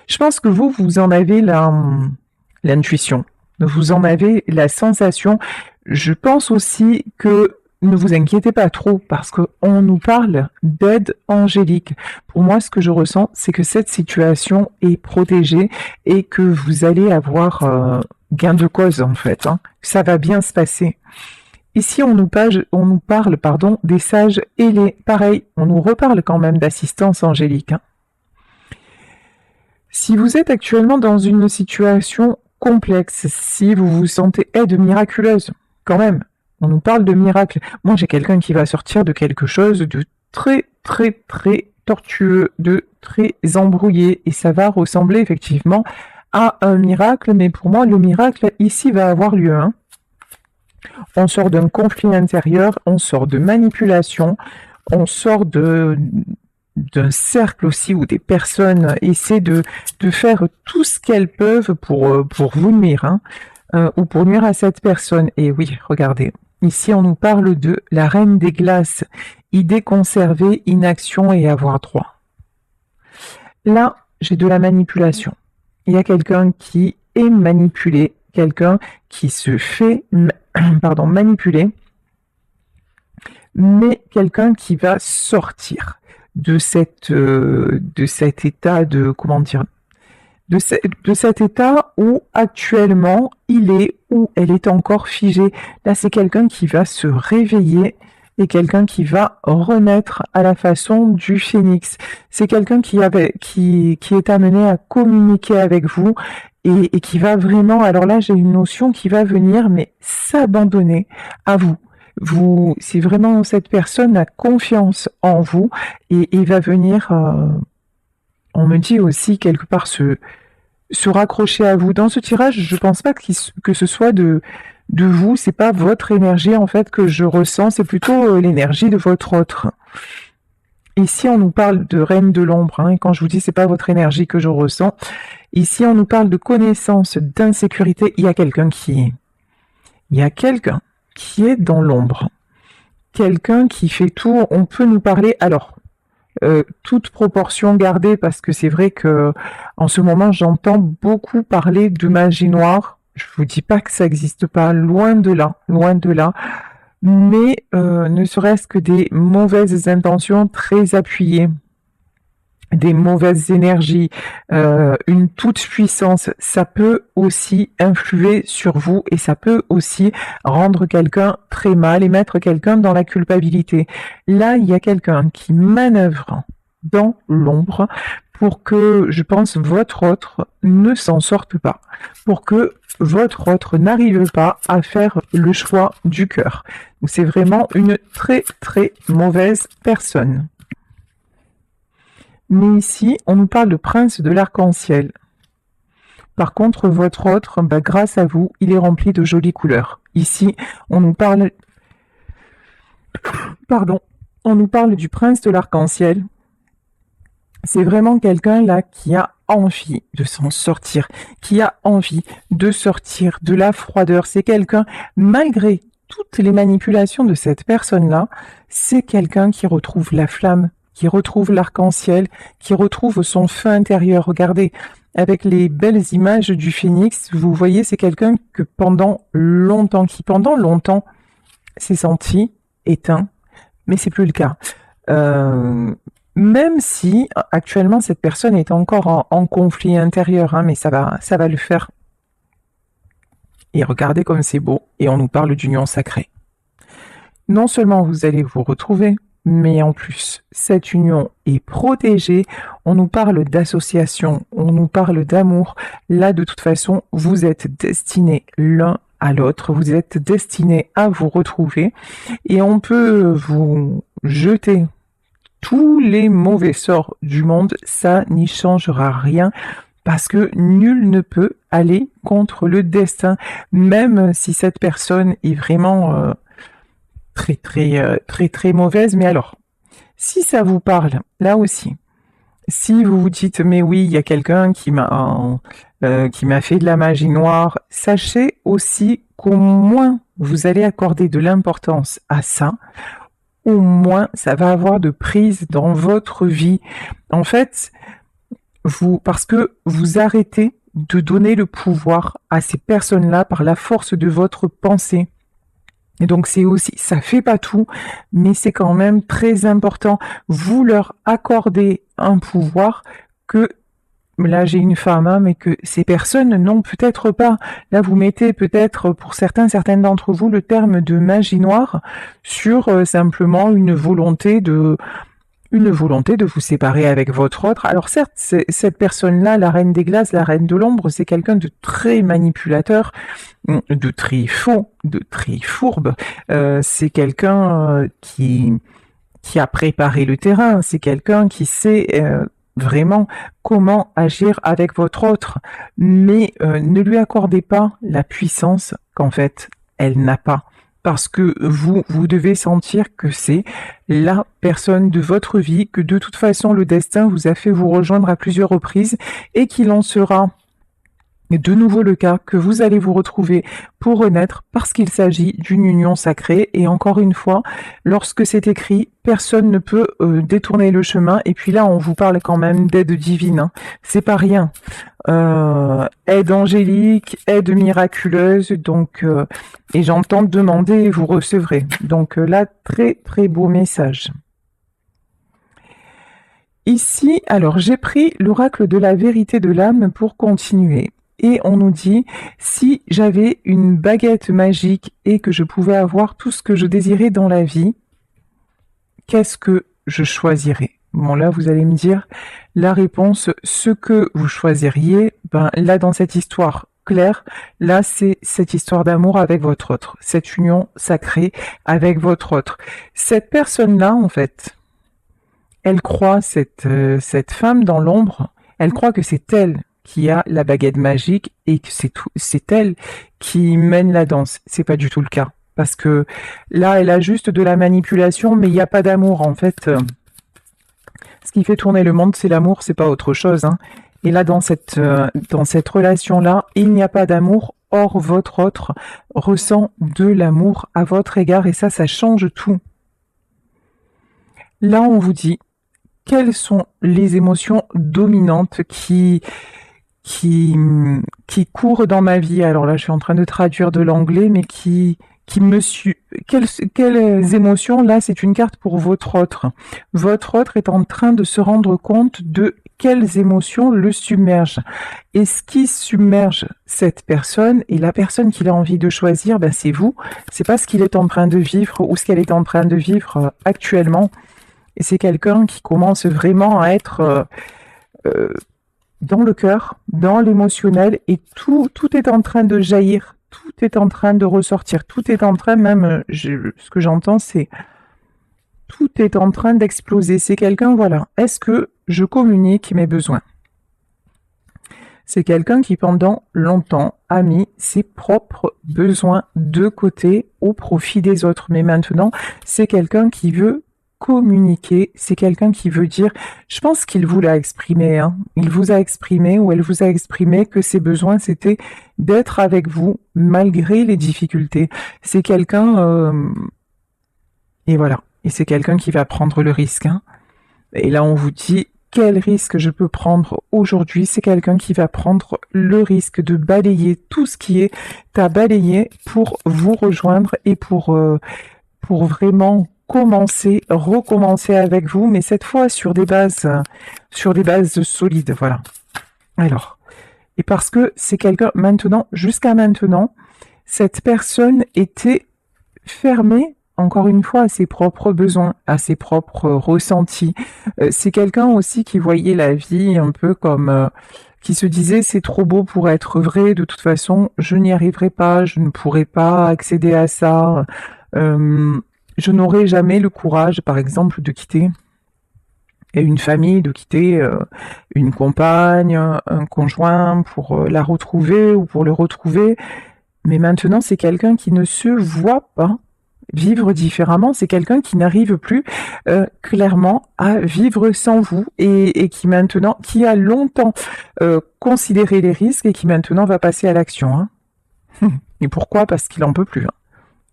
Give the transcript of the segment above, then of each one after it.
Je pense que vous en avez l'intuition, vous en avez la sensation. Je pense aussi que ne vous inquiétez pas trop parce qu'on nous parle d'aide angélique. Pour moi, ce que je ressens, c'est que cette situation est protégée et que vous allez avoir gain de cause en fait. Hein. Ça va bien se passer. Ici, on nous parle des sages ailés. Pareil, on nous reparle quand même d'assistance angélique. Hein. Si vous êtes actuellement dans une situation complexe, si vous vous sentez aide miraculeuse, quand même, on nous parle de miracle. Moi, j'ai quelqu'un qui va sortir de quelque chose de très, très, très tortueux, de très embrouillé, et ça va ressembler effectivement à un miracle, mais pour moi, le miracle ici va avoir lieu. Hein. On sort d'un conflit intérieur, on sort de manipulation, on sort d'un cercle aussi où des personnes essaient de faire tout ce qu'elles peuvent pour vous nuire, hein, ou pour nuire à cette personne. Et oui, regardez, ici on nous parle de la reine des glaces, idée conservée, inaction et avoir droit. Là, j'ai de la manipulation. Il y a quelqu'un qui est manipulé, quelqu'un qui se fait manipuler, mais quelqu'un qui va sortir de cet état de, comment dire, de cet état où actuellement il est, où elle est encore figée. Là, c'est quelqu'un qui va se réveiller et quelqu'un qui va renaître à la façon du phénix. C'est quelqu'un qui est amené à communiquer avec vous et qui va vraiment, alors là, j'ai une notion qui va venir, mais s'abandonner à vous. C'est vraiment cette personne a confiance en vous et va venir, on me dit aussi quelque part se raccrocher à vous. Dans ce tirage, je pense pas que ce soit de vous, c'est pas votre énergie en fait que je ressens, c'est plutôt l'énergie de votre autre. Ici, on nous parle de reine de l'ombre, hein, et quand je vous dis c'est pas votre énergie que je ressens, ici on nous parle de connaissance, d'insécurité. Il y a quelqu'un qui est dans l'ombre, quelqu'un qui fait tout. On peut nous parler, alors toute proportion gardée, parce que c'est vrai que en ce moment j'entends beaucoup parler de magie noire. Je vous dis pas que ça n'existe pas, loin de là, mais ne serait-ce que des mauvaises intentions très appuyées, des mauvaises énergies, une toute-puissance, ça peut aussi influer sur vous et ça peut aussi rendre quelqu'un très mal et mettre quelqu'un dans la culpabilité. Là, il y a quelqu'un qui manœuvre dans l'ombre pour que, je pense, votre autre ne s'en sorte pas, pour que votre autre n'arrive pas à faire le choix du cœur. Donc c'est vraiment une très très mauvaise personne. Mais ici, on nous parle de prince de l'arc-en-ciel. Par contre, votre autre, grâce à vous, il est rempli de jolies couleurs. Ici, on nous parle du prince de l'arc-en-ciel. C'est vraiment quelqu'un là qui a envie de s'en sortir, qui a envie de sortir de la froideur. C'est quelqu'un, malgré toutes les manipulations de cette personne-là, c'est quelqu'un qui retrouve la flamme, qui retrouve l'arc-en-ciel, qui retrouve son feu intérieur. Regardez, avec les belles images du phénix, vous voyez, c'est quelqu'un que pendant longtemps s'est senti éteint, mais c'est plus le cas. Même si actuellement cette personne est encore en conflit intérieur, hein, mais ça va le faire. Et regardez comme c'est beau, et on nous parle d'union sacrée. Non seulement vous allez vous retrouver, mais en plus, cette union est protégée. On nous parle d'association, on nous parle d'amour. Là, de toute façon, vous êtes destinés l'un à l'autre, vous êtes destinés à vous retrouver, et on peut vous jeter tous les mauvais sorts du monde, ça n'y changera rien, parce que nul ne peut aller contre le destin, même si cette personne est vraiment très mauvaise. Mais alors, si ça vous parle, là aussi, si vous vous dites mais oui, il y a quelqu'un qui m'a fait de la magie noire, sachez aussi qu'au moins vous allez accorder de l'importance à ça. Au moins ça va avoir de prise dans votre vie. En fait, parce que vous arrêtez de donner le pouvoir à ces personnes-là par la force de votre pensée. Et donc c'est aussi, ça fait pas tout, mais c'est quand même très important. Vous leur accordez un pouvoir que, là j'ai une femme, hein, mais que ces personnes n'ont peut-être pas. Là vous mettez peut-être pour certaines d'entre vous le terme de magie noire sur simplement une volonté de vous séparer avec votre autre. Alors certes, cette personne-là, la reine des glaces, la reine de l'ombre, c'est quelqu'un de très manipulateur, de très faux, de très fourbe. C'est quelqu'un qui a préparé le terrain. C'est quelqu'un qui sait vraiment comment agir avec votre autre. Mais ne lui accordez pas la puissance qu'en fait elle n'a pas. Parce que vous devez sentir que c'est la personne de votre vie, que de toute façon le destin vous a fait vous rejoindre à plusieurs reprises et qu'il en sera de nouveau le cas, que vous allez vous retrouver pour renaître parce qu'il s'agit d'une union sacrée. Et encore une fois, lorsque c'est écrit, personne ne peut détourner le chemin. Et puis là, on vous parle quand même d'aide divine, hein. C'est pas rien. Aide angélique, aide miraculeuse, donc et j'entends demander et vous recevrez. Donc là, très très beau message. Ici, alors j'ai pris l'oracle de la vérité de l'âme pour continuer. Et on nous dit, si j'avais une baguette magique et que je pouvais avoir tout ce que je désirais dans la vie, qu'est-ce que je choisirais? Bon, là, vous allez me dire la réponse, ce que vous choisiriez, ben là, dans cette histoire claire, là, c'est cette histoire d'amour avec votre autre, cette union sacrée avec votre autre. Cette personne-là, en fait, elle croit, cette femme dans l'ombre, elle croit que c'est elle qui a la baguette magique et que c'est elle qui mène la danse. C'est pas du tout le cas. Parce que là, elle a juste de la manipulation, mais il n'y a pas d'amour. En fait, ce qui fait tourner le monde, c'est l'amour, c'est pas autre chose, hein. Et là, dans cette relation-là, il n'y a pas d'amour. Or, votre autre ressent de l'amour à votre égard et ça change tout. Là, on vous dit, quelles sont les émotions dominantes qui courent dans ma vie. Alors là, je suis en train de traduire de l'anglais, mais quelles émotions, là, c'est une carte pour votre autre. Votre autre est en train de se rendre compte de quelles émotions le submergent. Et ce qui submerge cette personne, et la personne qu'il a envie de choisir, ben c'est vous. C'est pas ce qu'il est en train de vivre ou ce qu'elle est en train de vivre actuellement. Et c'est quelqu'un qui commence vraiment à être dans le cœur, dans l'émotionnel, et tout est en train de jaillir, tout est en train de ressortir, tout est en train, même, ce que j'entends, c'est tout est en train d'exploser. C'est quelqu'un, voilà, est-ce que je communique mes besoins? C'est quelqu'un qui, pendant longtemps, a mis ses propres besoins de côté au profit des autres. Mais maintenant, c'est quelqu'un qui veut communiquer, c'est quelqu'un qui veut dire, je pense qu'il vous l'a exprimé, hein. Il vous a exprimé ou elle vous a exprimé que ses besoins c'était d'être avec vous malgré les difficultés. C'est quelqu'un et voilà, et c'est quelqu'un qui va prendre le risque, hein. Et là on vous dit quel risque je peux prendre aujourd'hui? C'est quelqu'un qui va prendre le risque de balayer tout ce qui est à balayer pour vous rejoindre et pour vraiment recommencer avec vous, mais cette fois sur des bases solides, voilà. Alors, et parce que c'est quelqu'un, maintenant, jusqu'à maintenant, cette personne était fermée, encore une fois, à ses propres besoins, à ses propres ressentis. C'est quelqu'un aussi qui voyait la vie un peu comme, qui se disait c'est trop beau pour être vrai, de toute façon, je n'y arriverai pas, je ne pourrai pas accéder à ça. Je n'aurai jamais le courage, par exemple, de quitter une famille, de quitter une compagne, un conjoint pour la retrouver ou pour le retrouver. Mais maintenant, c'est quelqu'un qui ne se voit pas vivre différemment. C'est quelqu'un qui n'arrive plus clairement à vivre sans vous et qui maintenant, qui a longtemps considéré les risques et qui maintenant va passer à l'action, hein. Et pourquoi? Parce qu'il en peut plus, hein.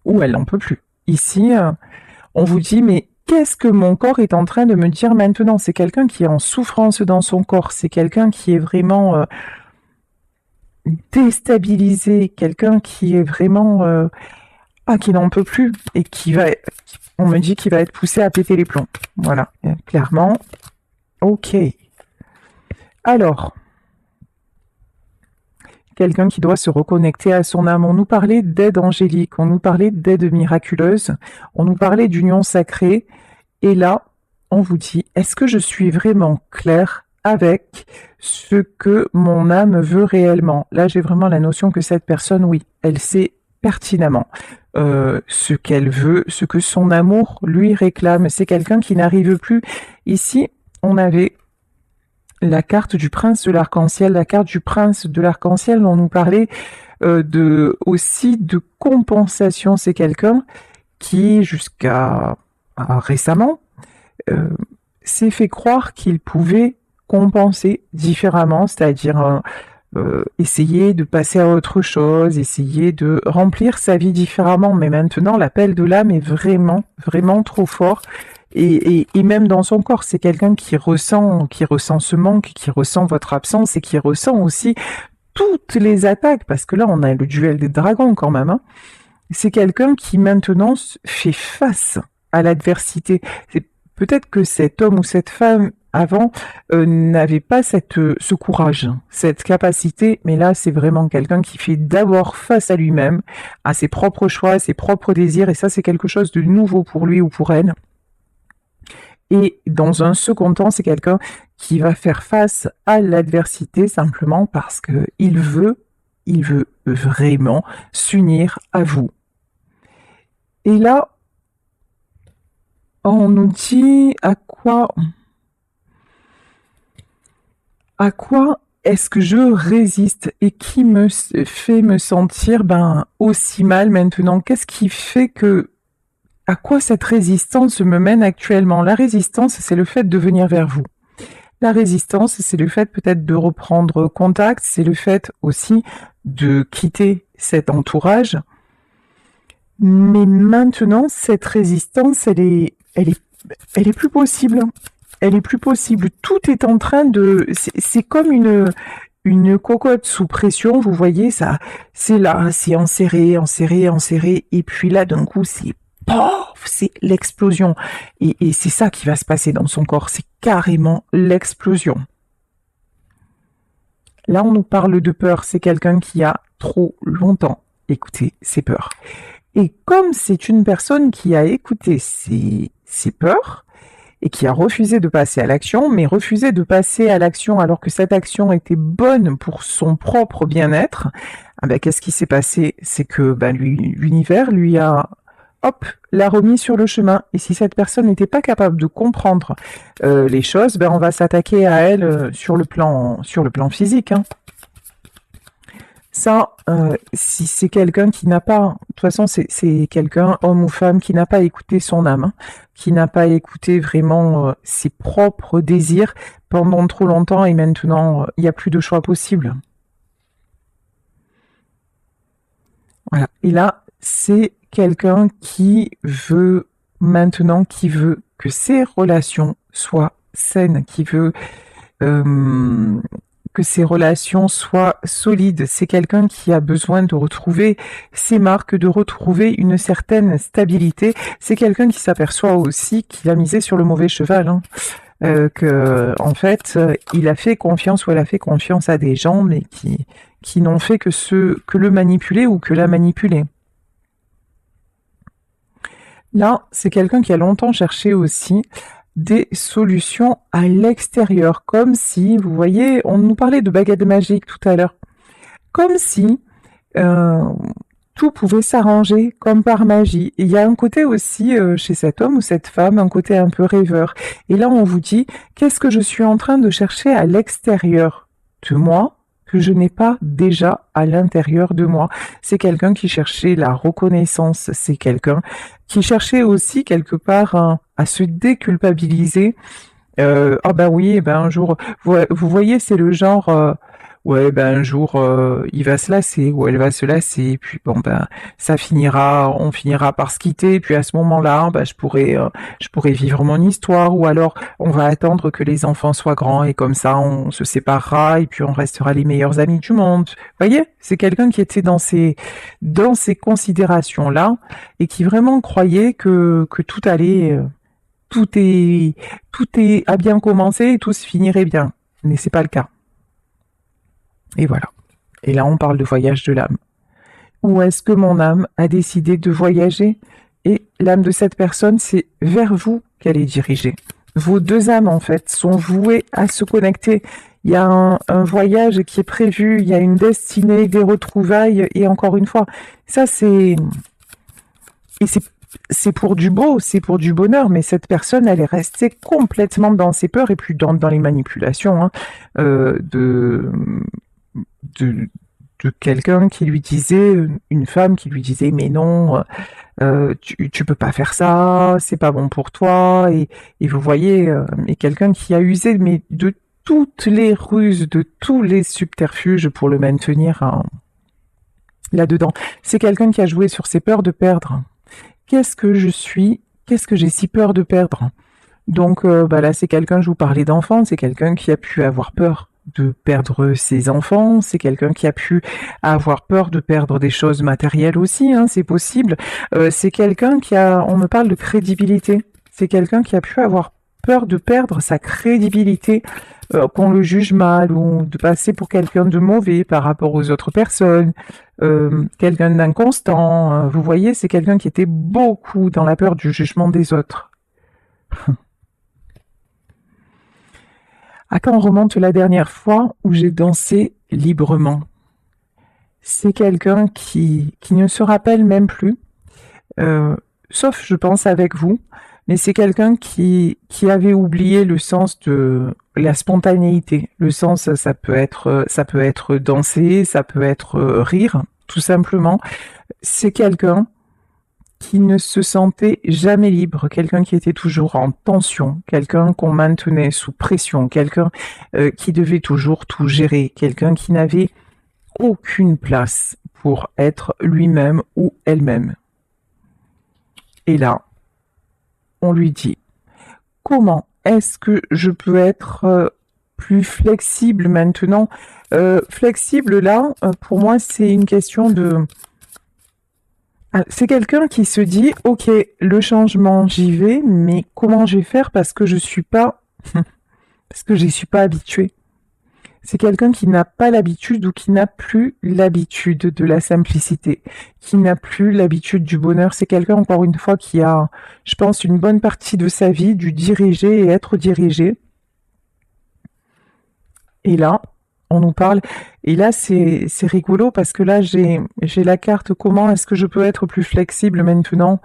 Ou elle n'en peut plus. Ici, on vous dit, mais qu'est-ce que mon corps est en train de me dire maintenant? C'est quelqu'un qui est en souffrance dans son corps, c'est quelqu'un qui est vraiment déstabilisé, quelqu'un qui est vraiment qui n'en peut plus et on me dit qu'il va être poussé à péter les plombs. Voilà, clairement. Ok. Alors, quelqu'un qui doit se reconnecter à son âme. On nous parlait d'aide angélique, on nous parlait d'aide miraculeuse, on nous parlait d'union sacrée. Et là, on vous dit, est-ce que je suis vraiment claire avec ce que mon âme veut réellement? Là, j'ai vraiment la notion que cette personne, oui, elle sait pertinemment ce qu'elle veut, ce que son amour lui réclame. C'est quelqu'un qui n'arrive plus. Ici, on avait la carte du prince de l'arc-en-ciel. La carte du prince de l'arc-en-ciel, on nous parlait aussi de compensation. C'est quelqu'un qui, jusqu'à récemment, s'est fait croire qu'il pouvait compenser différemment, c'est-à-dire essayer de passer à autre chose, essayer de remplir sa vie différemment. Mais maintenant, l'appel de l'âme est vraiment, vraiment trop fort. Et même dans son corps, c'est quelqu'un qui ressent ce manque, qui ressent votre absence et qui ressent aussi toutes les attaques, parce que là, on a le duel des dragons quand même. Hein. C'est quelqu'un qui maintenant fait face à l'adversité. C'est peut-être que cet homme ou cette femme avant n'avait pas ce courage, cette capacité, mais là c'est vraiment quelqu'un qui fait d'abord face à lui-même, à ses propres choix, à ses propres désirs, et ça c'est quelque chose de nouveau pour lui ou pour elle. Et dans un second temps, c'est quelqu'un qui va faire face à l'adversité simplement parce que il veut vraiment s'unir à vous. Et là, on nous dit à quoi est-ce que je résiste et qui me fait me sentir aussi mal maintenant? Qu'est-ce qui fait à quoi cette résistance me mène actuellement? La résistance, c'est le fait de venir vers vous. La résistance, c'est le fait peut-être de reprendre contact, c'est le fait aussi de quitter cet entourage. Mais maintenant, cette résistance, elle est plus possible. Elle est plus possible. Tout est en train de... C'est comme une cocotte sous pression, vous voyez, ça, c'est là, c'est enserré, enserré, enserré, et puis là, d'un coup, c'est l'explosion. Et c'est ça qui va se passer dans son corps, c'est carrément l'explosion. Là, on nous parle de peur, c'est quelqu'un qui a trop longtemps écouté ses peurs. Et comme c'est une personne qui a écouté ses peurs, et qui a refusé de passer à l'action, mais refusé de passer à l'action alors que cette action était bonne pour son propre bien-être, qu'est-ce qui s'est passé? C'est que l'univers lui a l'a remis sur le chemin. Et si cette personne n'était pas capable de comprendre les choses, on va s'attaquer à elle sur le plan physique. Hein. Ça, si c'est quelqu'un qui n'a pas, de toute façon, c'est quelqu'un, homme ou femme, qui n'a pas écouté son âme, hein, qui n'a pas écouté vraiment ses propres désirs pendant trop longtemps et maintenant, il n'y a plus de choix possible. Voilà. Et là, c'est quelqu'un qui veut que ses relations soient saines, qui veut que ces relations soient solides. C'est quelqu'un qui a besoin de retrouver ses marques, de retrouver une certaine stabilité. C'est quelqu'un qui s'aperçoit aussi qu'il a misé sur le mauvais cheval. Hein. En fait, il a fait confiance ou elle a fait confiance à des gens, mais qui n'ont fait que le manipuler ou que la manipuler. Là, c'est quelqu'un qui a longtemps cherché aussi des solutions à l'extérieur, comme si, vous voyez, on nous parlait de baguette magique tout à l'heure, comme si tout pouvait s'arranger comme par magie. Et il y a un côté aussi chez cet homme ou cette femme, un côté un peu rêveur. Et là, on vous dit, qu'est-ce que je suis en train de chercher à l'extérieur de moi que je n'ai pas déjà à l'intérieur de moi? C'est quelqu'un qui cherchait la reconnaissance, c'est quelqu'un qui cherchait aussi quelque part à se déculpabiliser. Oui, un jour, vous voyez, c'est le genre, ouais, ben un jour il va se lasser ou elle va se lasser, et puis bon ben ça finira, on finira par se quitter, et puis à ce moment-là, ben je pourrais vivre mon histoire, ou alors on va attendre que les enfants soient grands et comme ça on se séparera et puis on restera les meilleurs amis du monde. Vous voyez, c'est quelqu'un qui était dans ces considérations-là et qui vraiment croyait que tout allait, tout est tout est à bien commencer et tout se finirait bien. Mais c'est pas le cas. Et voilà. Et là, on parle de voyage de l'âme. Où est-ce que mon âme a décidé de voyager? Et l'âme de cette personne, c'est vers vous qu'elle est dirigée. Vos deux âmes, en fait, sont vouées à se connecter. Il y a un voyage qui est prévu, il y a une destinée, des retrouvailles, et encore une fois, ça c'est... Et c'est pour du beau, c'est pour du bonheur, mais cette personne, elle est restée complètement dans ses peurs et puis dans les manipulations, hein, euh, de, de, de quelqu'un qui lui disait, une femme qui lui disait, mais non, tu peux pas faire ça, c'est pas bon pour toi, et vous voyez, et quelqu'un qui a usé mais de toutes les ruses, de tous les subterfuges pour le maintenir là-dedans. C'est quelqu'un qui a joué sur ses peurs de perdre. Qu'est-ce que je suis? Qu'est-ce que j'ai si peur de perdre? Donc bah là, c'est quelqu'un, je vous parlais d'enfant, c'est quelqu'un qui a pu avoir peur de perdre ses enfants, c'est quelqu'un qui a pu avoir peur de perdre des choses matérielles aussi, hein, c'est possible. C'est quelqu'un qui a, on me parle de crédibilité, c'est quelqu'un qui a pu avoir peur de perdre sa crédibilité, qu'on le juge mal ou de passer pour quelqu'un de mauvais par rapport aux autres personnes, quelqu'un d'inconstant. Vous voyez, c'est quelqu'un qui était beaucoup dans la peur du jugement des autres. À quand on remonte la dernière fois où j'ai dansé librement? C'est quelqu'un qui ne se rappelle même plus, sauf je pense avec vous, mais c'est quelqu'un qui avait oublié le sens de la spontanéité. Le sens, ça peut être danser, ça peut être rire, tout simplement. C'est quelqu'un qui ne se sentait jamais libre, quelqu'un qui était toujours en tension, quelqu'un qu'on maintenait sous pression, quelqu'un qui devait toujours tout gérer, quelqu'un qui n'avait aucune place pour être lui-même ou elle-même. Et là, on lui dit, comment est-ce que je peux être plus flexible maintenant? Flexible, là, pour moi, c'est une question de... C'est quelqu'un qui se dit, ok, le changement, j'y vais, mais comment je vais faire parce que je suis pas, parce que j'y suis pas habituée. C'est quelqu'un qui n'a pas l'habitude ou qui n'a plus l'habitude de la simplicité, qui n'a plus l'habitude du bonheur. C'est quelqu'un, encore une fois, qui a, je pense, une bonne partie de sa vie du diriger et être dirigé. Et là, on nous parle. Et là, c'est rigolo parce que là, j'ai la carte comment est-ce que je peux être plus flexible maintenant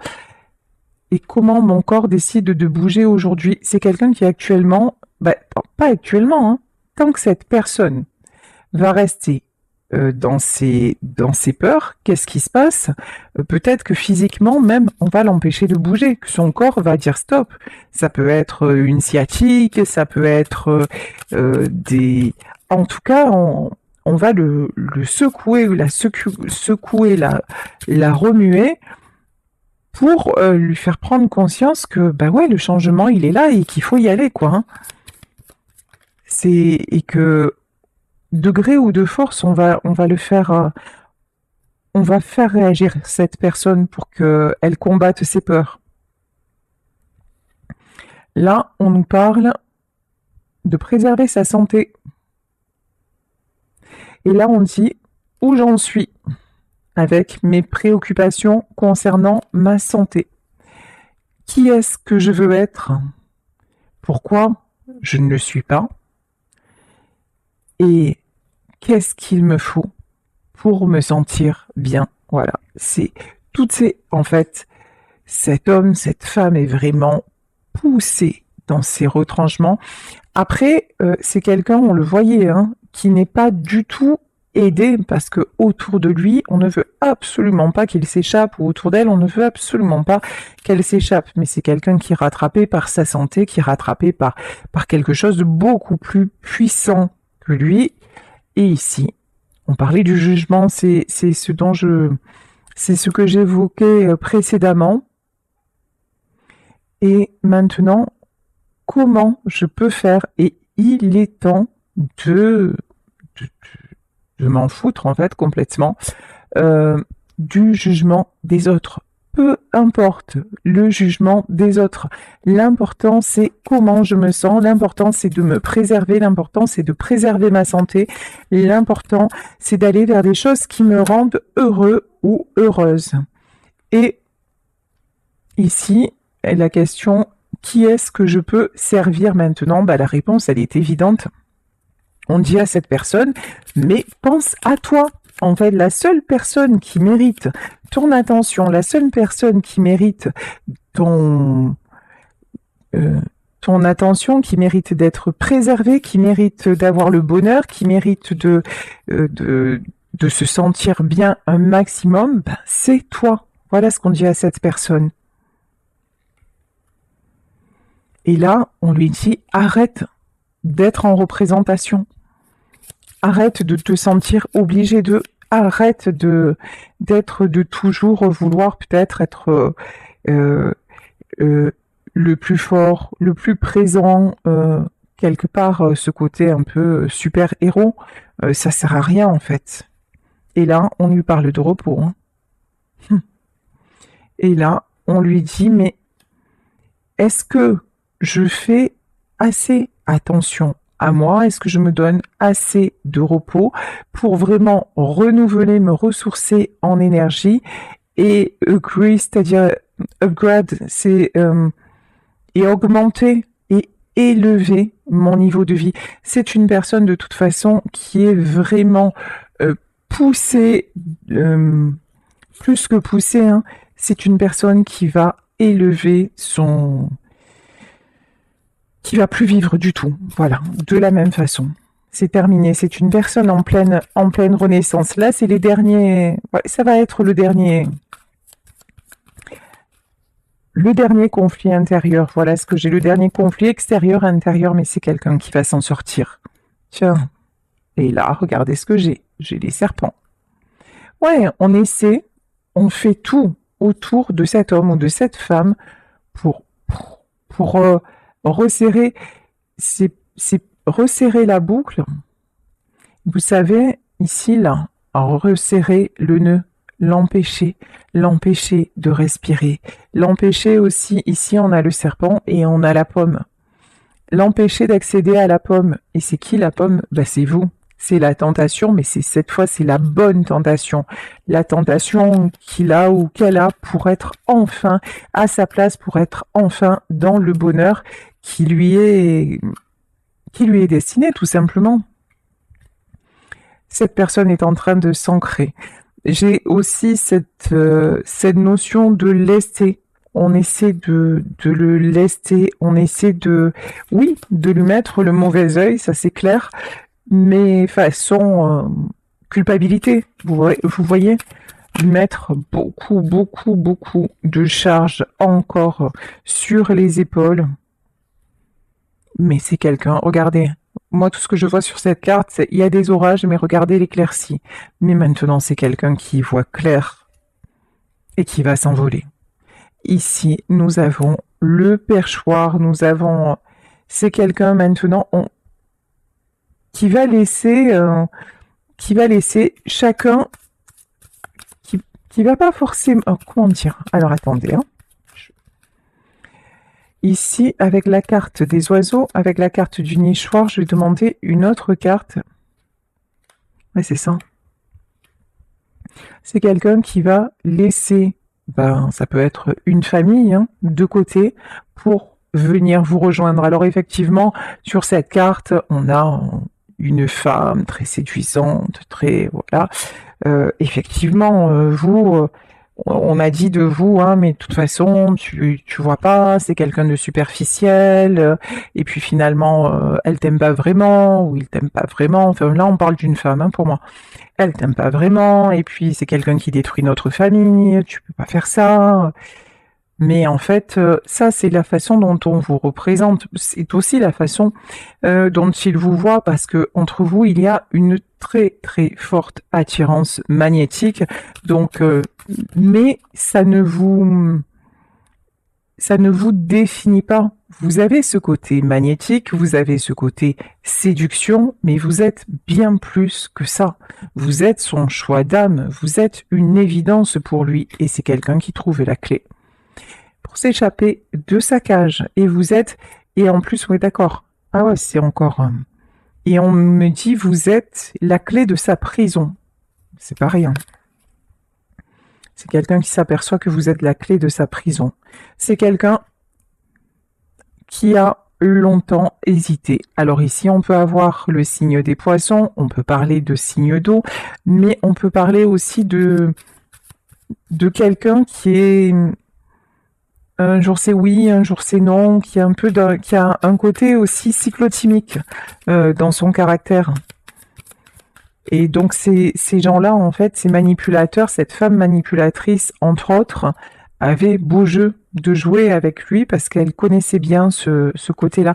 et comment mon corps décide de bouger aujourd'hui. C'est quelqu'un qui actuellement, bah, pas actuellement, hein, tant que cette personne va rester dans ses peurs, qu'est-ce qui se passe? Peut-être que physiquement même, on va l'empêcher de bouger, que son corps va dire stop. Ça peut être une sciatique, ça peut être des... En tout cas, on va le secouer, secouer, la remuer pour lui faire prendre conscience que, bah ouais, le changement, il est là et qu'il faut y aller, quoi. Hein. Et que de gré ou de force, on va le faire, on va faire réagir cette personne pour qu'elle combatte ses peurs. Là, on nous parle de préserver sa santé. Et là, on dit où j'en suis avec mes préoccupations concernant ma santé. Qui est-ce que je veux être? Pourquoi je ne le suis pas? Et qu'est-ce qu'il me faut pour me sentir bien? Voilà, c'est toutes ces... En fait, cet homme, cette femme est vraiment poussé dans ses retranchements. Après, c'est quelqu'un, on le voyait, hein, qui n'est pas du tout aidé parce que autour de lui, on ne veut absolument pas qu'il s'échappe, ou autour d'elle, on ne veut absolument pas qu'elle s'échappe. Mais c'est quelqu'un qui est rattrapé par sa santé, qui est rattrapé par quelque chose de beaucoup plus puissant que lui, Et ici, on parlait du jugement, c'est ce que j'évoquais précédemment. Et maintenant, comment je peux faire? Et il est temps de m'en foutre en fait complètement du jugement des autres. Peu importe le jugement des autres. L'important, c'est comment je me sens. L'important, c'est de me préserver. L'important, c'est de préserver ma santé. L'important, c'est d'aller vers des choses qui me rendent heureux ou heureuse. Et ici, la question, qui est-ce que je peux servir maintenant? La réponse, elle est évidente. On dit à cette personne, mais pense à toi. En fait, la seule personne qui mérite ton attention, la seule personne qui mérite ton attention, qui mérite d'être préservée, qui mérite d'avoir le bonheur, qui mérite de se sentir bien un maximum, c'est toi. Voilà ce qu'on dit à cette personne. Et là, on lui dit, arrête d'être en représentation. Arrête de te sentir obligé de... Arrête de toujours vouloir peut-être être le plus fort, le plus présent, quelque part, ce côté un peu super-héros, ça sert à rien en fait. Et là, on lui parle de repos. Hein. Et là, on lui dit, mais est-ce que je fais assez attention à moi? Est-ce que je me donne assez de repos pour vraiment renouveler, me ressourcer en énergie et c'est-à-dire upgrade, c'est et augmenter et élever mon niveau de vie. C'est une personne de toute façon qui est vraiment poussée, plus que poussée, hein. C'est une personne qui va élever qui va plus vivre du tout. Voilà, de la même façon. C'est terminé. C'est une personne en pleine renaissance. Là, c'est les derniers... Ouais, ça va être le dernier conflit intérieur. Voilà ce que j'ai. Le dernier conflit extérieur, intérieur, mais c'est quelqu'un qui va s'en sortir. Tiens. Et là, regardez ce que j'ai. J'ai les serpents. Ouais, on fait tout autour de cet homme ou de cette femme pour resserrer, c'est resserrer la boucle. Vous savez, ici, là, resserrer le nœud, l'empêcher de respirer. L'empêcher aussi, ici, on a le serpent et on a la pomme. L'empêcher d'accéder à la pomme. Et c'est qui la pomme? C'est vous. C'est la tentation, mais cette fois, c'est la bonne tentation. La tentation qu'il a ou qu'elle a pour être enfin à sa place, pour être enfin dans le bonheur qui lui est destiné, tout simplement. Cette personne est en train de s'ancrer. J'ai aussi cette notion de lester. On essaie de le lester, on essaie de lui mettre le mauvais œil, ça c'est clair, mais façon culpabilité, vous voyez, lui mettre beaucoup de charges encore sur les épaules. Mais c'est quelqu'un, regardez, moi tout ce que je vois sur cette carte, c'est il y a des orages, mais regardez l'éclaircie. Mais maintenant c'est quelqu'un qui voit clair et qui va s'envoler. Ici, nous avons le perchoir, c'est quelqu'un maintenant qui va laisser chacun, qui va pas forcément... comment dire? Alors attendez, hein. Ici, avec la carte des oiseaux, avec la carte du nichoir, je vais demander une autre carte. Ouais, c'est ça. C'est quelqu'un qui va laisser, ça peut être une famille, hein, de côté, pour venir vous rejoindre. Alors effectivement, sur cette carte, on a une femme très séduisante, très... voilà. Effectivement, vous... on a dit de vous, hein, mais de toute façon, tu vois pas, c'est quelqu'un de superficiel, et puis finalement, elle t'aime pas vraiment, ou il t'aime pas vraiment. Enfin, là, on parle d'une femme, hein, pour moi. Elle t'aime pas vraiment, et puis c'est quelqu'un qui détruit notre famille, tu peux pas faire ça. Mais en fait, ça, c'est la façon dont on vous représente. C'est aussi la façon dont il vous voit, parce que entre vous, il y a une très très forte attirance magnétique. Donc, mais ça ne vous définit pas. Vous avez ce côté magnétique, vous avez ce côté séduction, mais vous êtes bien plus que ça. Vous êtes son choix d'âme, vous êtes une évidence pour lui, et c'est quelqu'un qui trouve la clé pour s'échapper de sa cage. Et vous êtes, et en plus, on est d'accord. Ah ouais, c'est encore... Et on me dit, vous êtes la clé de sa prison. C'est pas rien. C'est quelqu'un qui s'aperçoit que vous êtes la clé de sa prison. C'est quelqu'un qui a longtemps hésité. Alors ici, on peut avoir le signe des poissons, on peut parler de signe d'eau, mais on peut parler aussi de quelqu'un qui est un jour c'est oui, un jour c'est non, qui a un côté aussi cyclotimique dans son caractère. Et donc ces gens-là, en fait, ces manipulateurs, cette femme manipulatrice, entre autres, avait beau jeu de jouer avec lui parce qu'elle connaissait bien ce côté-là.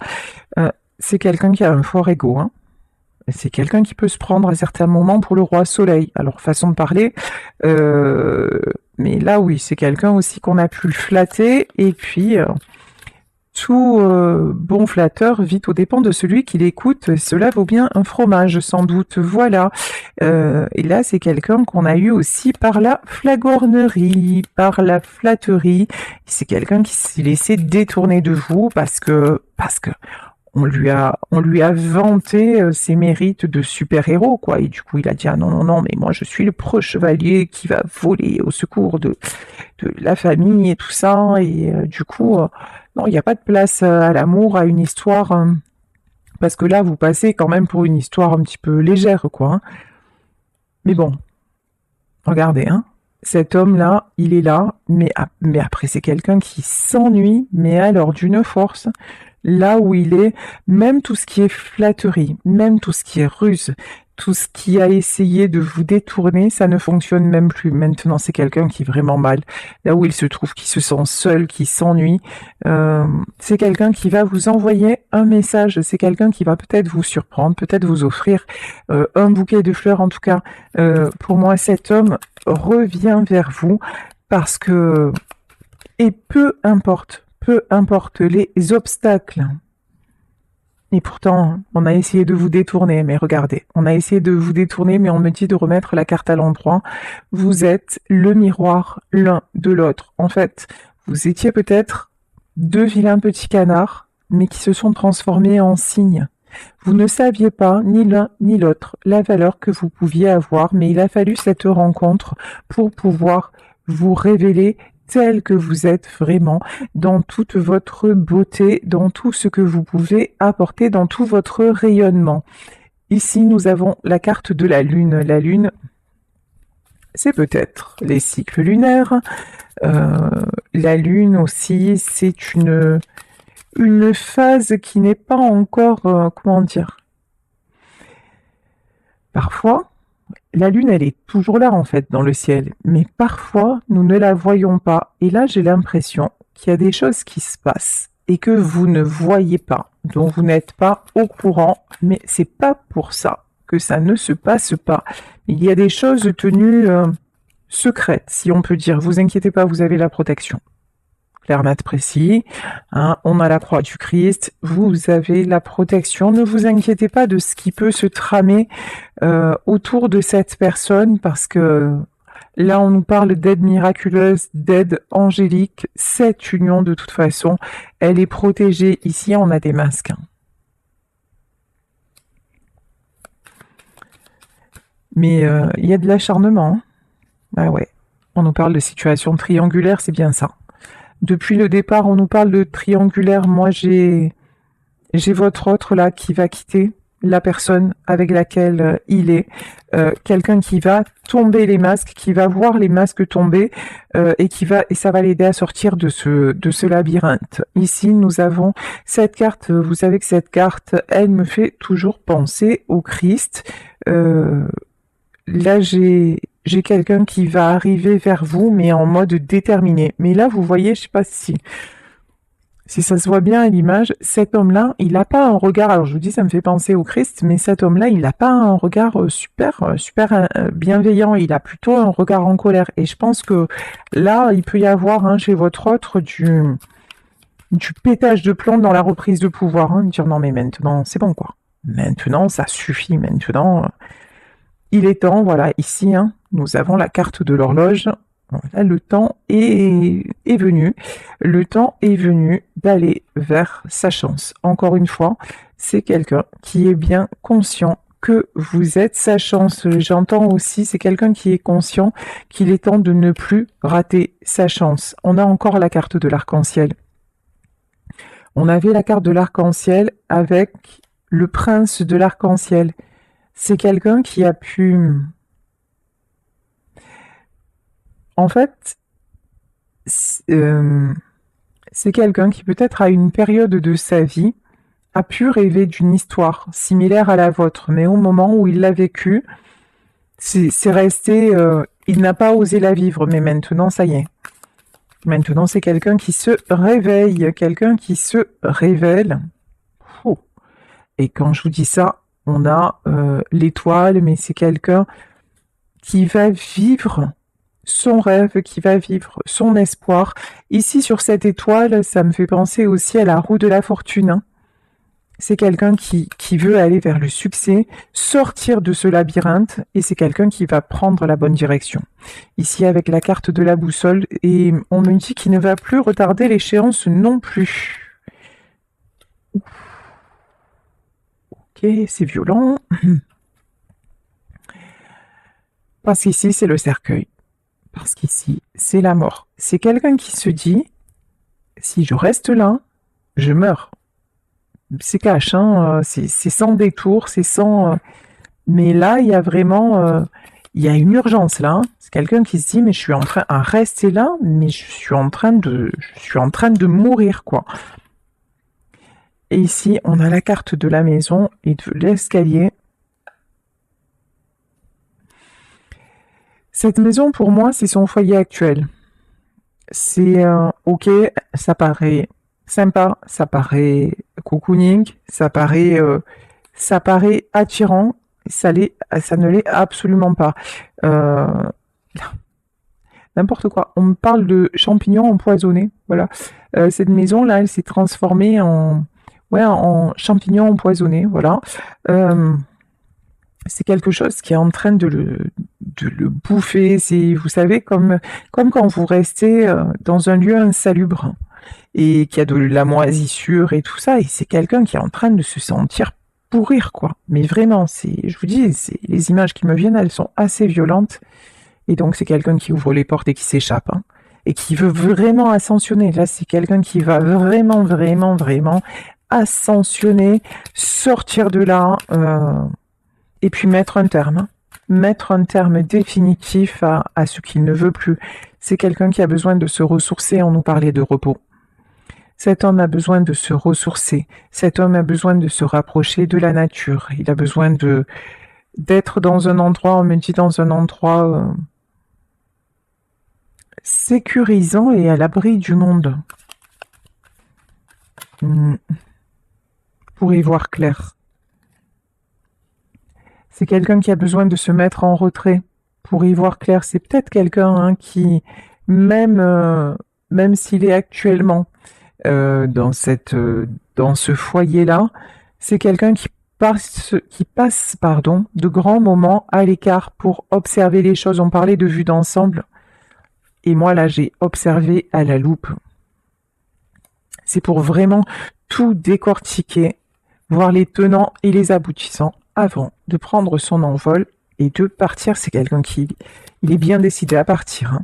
C'est quelqu'un qui a un fort ego, hein. C'est quelqu'un qui peut se prendre à certains moments pour le roi soleil. Alors, façon de parler, mais là, oui, c'est quelqu'un aussi qu'on a pu flatter. Et puis, tout bon flatteur vit aux dépens de celui qui l'écoute. Cela vaut bien un fromage, sans doute. Voilà. Et là, c'est quelqu'un qu'on a eu aussi par la flagornerie, par la flatterie. C'est quelqu'un qui s'est laissé détourner de vous parce que on lui a vanté ses mérites de super-héros, quoi. Et du coup, il a dit, ah non, mais moi, je suis le pro-chevalier qui va voler au secours de la famille et tout ça. Et du coup, non, il n'y a pas de place à l'amour, à une histoire, parce que là, vous passez quand même pour une histoire un petit peu légère, quoi. Hein. Mais bon, regardez, hein. Cet homme-là, il est là, mais après, c'est quelqu'un qui s'ennuie, mais alors d'une force. Là où il est, même tout ce qui est flatterie, même tout ce qui est ruse, tout ce qui a essayé de vous détourner, ça ne fonctionne même plus. Maintenant, c'est quelqu'un qui est vraiment mal. Là où il se trouve, qui se sent seul, qui s'ennuie, c'est quelqu'un qui va vous envoyer un message. C'est quelqu'un qui va peut-être vous surprendre, peut-être vous offrir un bouquet de fleurs. En tout cas, pour moi, cet homme revient vers vous parce que, et peu importe les obstacles. Et pourtant, on a essayé de vous détourner, mais regardez, on a essayé de vous détourner, mais on me dit de remettre la carte à l'endroit. Vous êtes le miroir l'un de l'autre. En fait, vous étiez peut-être deux vilains petits canards, mais qui se sont transformés en cygnes. Vous ne saviez pas, ni l'un ni l'autre, la valeur que vous pouviez avoir, mais il a fallu cette rencontre pour pouvoir vous révéler tel que vous êtes vraiment, dans toute votre beauté, dans tout ce que vous pouvez apporter, dans tout votre rayonnement. Ici, nous avons la carte de la Lune. La Lune, c'est peut-être les cycles lunaires. La Lune aussi, c'est une phase qui n'est pas encore, comment dire, parfois, la Lune, elle est toujours là, en fait, dans le ciel. Mais parfois, nous ne la voyons pas. Et là, j'ai l'impression qu'il y a des choses qui se passent et que vous ne voyez pas, dont vous n'êtes pas au courant. Mais c'est pas pour ça que ça ne se passe pas. Il y a des choses tenues secrètes, si on peut dire. Vous inquiétez pas, vous avez la protection. Clair, net, précis. Hein, on a la croix du Christ. Vous avez la protection. Ne vous inquiétez pas de ce qui peut se tramer autour de cette personne parce que là, on nous parle d'aide miraculeuse, d'aide angélique. Cette union, de toute façon, elle est protégée. Ici, on a des masques. Hein. Mais il y a de l'acharnement. Hein. Ah ouais. On nous parle de situation triangulaire, c'est bien ça. Depuis le départ, on nous parle de triangulaire. Moi, j'ai votre autre là qui va quitter la personne avec laquelle il est. Quelqu'un qui va tomber les masques, qui va voir les masques tomber et ça va l'aider à sortir de ce labyrinthe. Ici, nous avons cette carte. Vous savez que cette carte, elle me fait toujours penser au Christ. Là, j'ai quelqu'un qui va arriver vers vous, mais en mode déterminé. Mais là, vous voyez, je sais pas si si ça se voit bien à l'image, cet homme-là, il n'a pas un regard, alors je vous dis, ça me fait penser au Christ, mais cet homme-là, il n'a pas un regard super bienveillant, il a plutôt un regard en colère. Et je pense que là, il peut y avoir chez votre autre du pétage de plomb dans la reprise de pouvoir, dire non mais maintenant, c'est bon quoi. Maintenant, ça suffit, maintenant, il est temps, voilà, ici, nous avons la carte de l'horloge. Là, le temps est venu. Le temps est venu d'aller vers sa chance. Encore une fois, c'est quelqu'un qui est bien conscient que vous êtes sa chance. J'entends aussi, c'est quelqu'un qui est conscient qu'il est temps de ne plus rater sa chance. On a encore la carte de l'arc-en-ciel. On avait la carte de l'arc-en-ciel avec le prince de l'arc-en-ciel. C'est quelqu'un qui a pu... En fait, c'est quelqu'un qui peut-être à une période de sa vie a pu rêver d'une histoire similaire à la vôtre, mais au moment où il l'a vécue, c'est resté... il n'a pas osé la vivre, mais maintenant, ça y est. Maintenant, c'est quelqu'un qui se réveille, quelqu'un qui se révèle. Oh. Et quand je vous dis ça, on a l'étoile, mais c'est quelqu'un qui va vivre son rêve, qui va vivre son espoir. Ici, sur cette étoile, ça me fait penser aussi à la roue de la fortune. C'est quelqu'un qui veut aller vers le succès, sortir de ce labyrinthe, et c'est quelqu'un qui va prendre la bonne direction. Ici, avec la carte de la boussole, et on me dit qu'il ne va plus retarder l'échéance non plus. Ok, c'est violent. Parce qu'ici, c'est le cercueil. Parce qu'ici, c'est la mort. C'est quelqu'un qui se dit, si je reste là, je meurs. C'est cash, c'est sans détour, c'est sans... Mais là, il y a vraiment... il y a une urgence là. C'est quelqu'un qui se dit, mais je suis en train à rester là, mais je suis en train de mourir, quoi. Et ici, on a la carte de la maison et de l'escalier. Cette maison, pour moi, c'est son foyer actuel. C'est ok, ça paraît sympa, ça paraît cocooning, ça paraît attirant, ça ne l'est absolument pas. N'importe quoi. On me parle de champignons empoisonnés. Voilà. Cette maison là, elle s'est transformée en champignons empoisonnés. Voilà. C'est quelque chose qui est en train de le bouffer. C'est, vous savez, comme quand vous restez dans un lieu insalubre et qu'il y a de la moisissure et tout ça, et c'est quelqu'un qui est en train de se sentir pourrir, quoi. Mais vraiment, je vous dis, les images qui me viennent, elles sont assez violentes. Et donc, c'est quelqu'un qui ouvre les portes et qui s'échappe, et qui veut vraiment ascensionner. Là, c'est quelqu'un qui va vraiment, vraiment, vraiment ascensionner, sortir de là, et puis mettre un terme. Mettre un terme définitif à ce qu'il ne veut plus. C'est quelqu'un qui a besoin de se ressourcer. On nous parlait de repos. Cet homme a besoin de se ressourcer. Cet homme a besoin de se rapprocher de la nature. Il a besoin d'être dans un endroit, on me dit dans un endroit sécurisant et à l'abri du monde. Pour y voir clair. C'est quelqu'un qui a besoin de se mettre en retrait pour y voir clair. C'est peut-être quelqu'un qui, même s'il est actuellement dans ce foyer-là, c'est quelqu'un qui passe de grands moments à l'écart pour observer les choses. On parlait de vue d'ensemble, et moi là j'ai observé à la loupe. C'est pour vraiment tout décortiquer, voir les tenants et les aboutissants avant de prendre son envol et de partir. C'est quelqu'un qui est bien décidé à partir.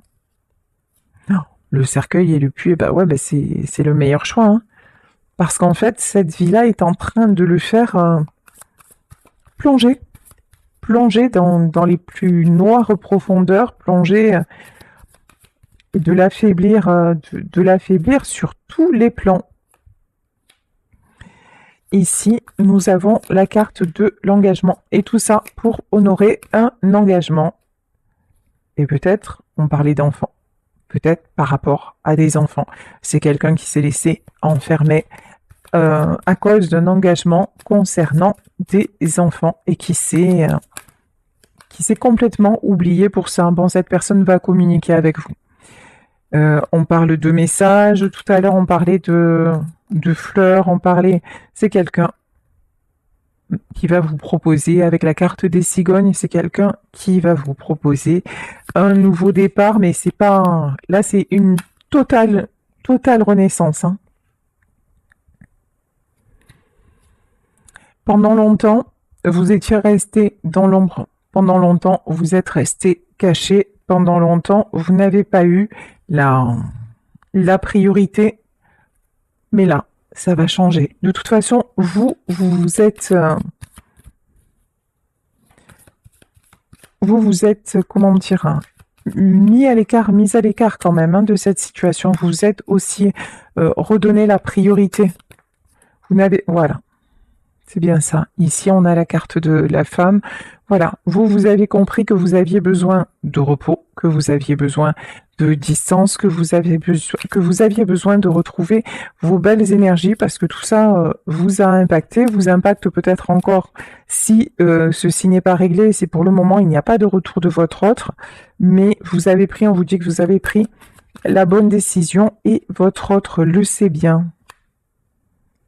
Non, le cercueil et le puits, c'est le meilleur choix. Parce qu'en fait, cette vie-là est en train de le faire plonger dans les plus noires profondeurs, de l'affaiblir sur tous les plans. Ici, nous avons la carte de l'engagement. Et tout ça pour honorer un engagement. Et peut-être, on parlait d'enfants. peut-être par rapport à des enfants. C'est quelqu'un qui s'est laissé enfermer à cause d'un engagement concernant des enfants et qui s'est complètement oublié pour ça. Bon, cette personne va communiquer avec vous. On parle de messages, tout à l'heure on parlait de fleurs, c'est quelqu'un qui va vous proposer, avec la carte des cigognes, c'est quelqu'un qui va vous proposer un nouveau départ, mais c'est pas, là c'est une totale renaissance, hein. Pendant longtemps, vous étiez resté dans l'ombre. Pendant longtemps, vous êtes resté caché. Pendant longtemps, vous n'avez pas eu la priorité. Mais là, ça va changer. De toute façon, vous êtes... vous êtes, comment dire, hein, mis à l'écart quand même, hein, de cette situation. Vous êtes aussi redonné la priorité. Vous n'avez... Voilà. C'est bien ça. Ici, on a la carte de la femme. Voilà. Vous avez compris que vous aviez besoin de repos, que vous aviez besoin de distance, que vous aviez besoin de retrouver vos belles énergies parce que tout ça vous a impacté, vous impacte peut-être encore si ceci n'est pas réglé. C'est pour le moment, il n'y a pas de retour de votre autre, mais vous avez pris, on vous dit que vous avez pris la bonne décision et votre autre le sait bien.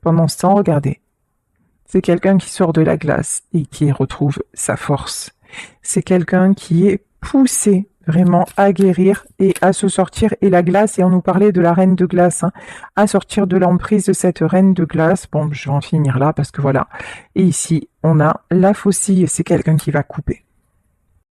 Pendant ce temps, regardez. C'est quelqu'un qui sort de la glace et qui retrouve sa force. C'est quelqu'un qui est poussé vraiment à guérir et à se sortir. Et la glace, et on nous parlait de la reine de glace, hein, à sortir de l'emprise de cette reine de glace. Bon, je vais en finir là parce que voilà. Et ici, on a la faucille. C'est quelqu'un qui va couper.